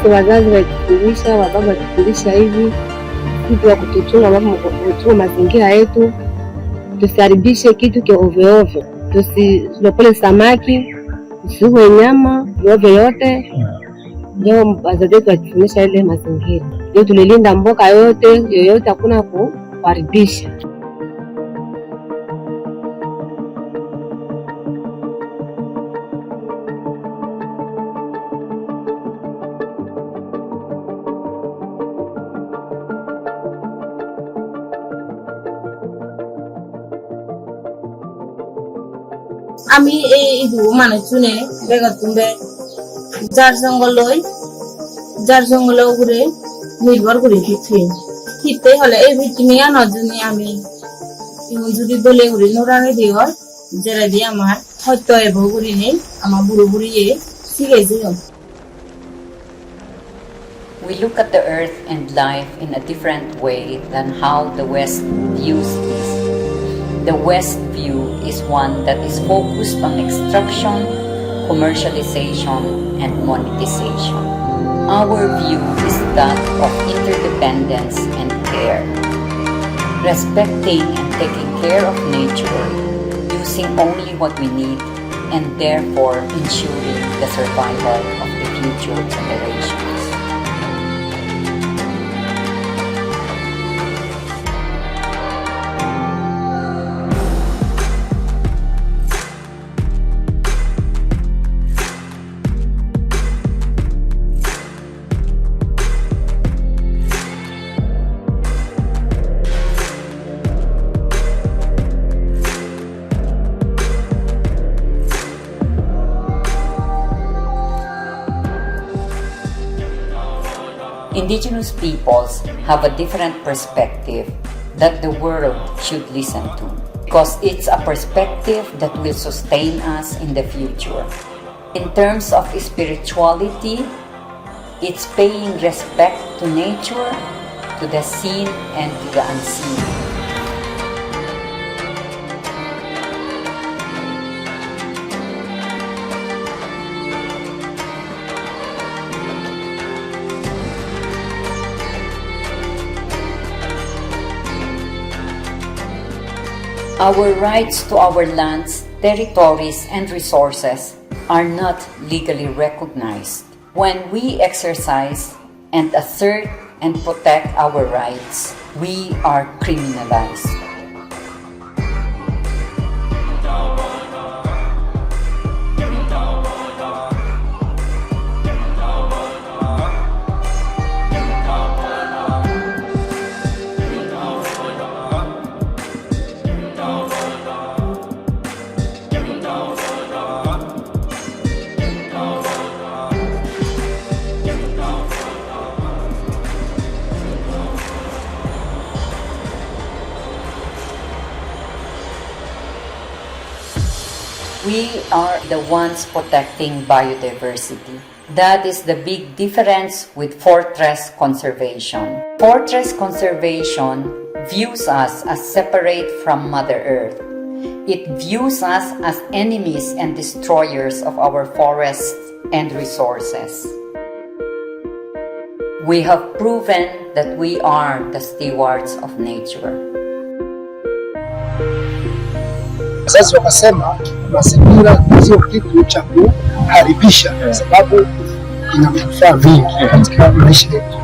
Sisi wazazi walitufundisha, wababa walitufundisha hivi kitu ya kutunza mazingira yetu, tusiharibishe kitu kwa ovyo ovyo, tusilopole samaki, tusiue nyama ovyo yote. Ndio wazazi wetu walitufundisha ile mazingira, ndio tulilinda mboga yoyote, hakuna kuharibisha. আমি এই মানে শুনে বেগত কুম্বে যার জঙ্গলে উপরে নির্ভর করে ফিরতে হলে এই ভিত্তিমি আনার জন্য আমি যদি দলে উড়ে নোরাঙে দিও যেটা দিয়ে আমার হয়তো এভো করি নেই আমার বুড়ো বুড়িয়ে শিখেছি। We look at the earth and life in a different way than how the West views this. The West view is one that is focused on extraction, commercialization, and monetization. Our view is that of interdependence and care, respecting and taking care of nature, using only what we need, and therefore ensuring the survival of the future generations. Indigenous peoples have a different perspective that the world should listen to, because it's a perspective that will sustain us in the future. In terms of spirituality, it's paying respect to nature, to the seen and to the unseen. Our rights to our lands, territories, and resources are not legally recognized. When we exercise and assert and protect our rights, we are criminalized. We are the ones protecting biodiversity. That is the big difference with fortress conservation. Fortress conservation views us as separate from Mother Earth. It views us as enemies and destroyers of our forests and resources. We have proven that we are the stewards of nature. Wazazi wakasema mazingira sio kitu cha kuharibisha, kwa sababu ina manufaa vingi katika maisha yetu.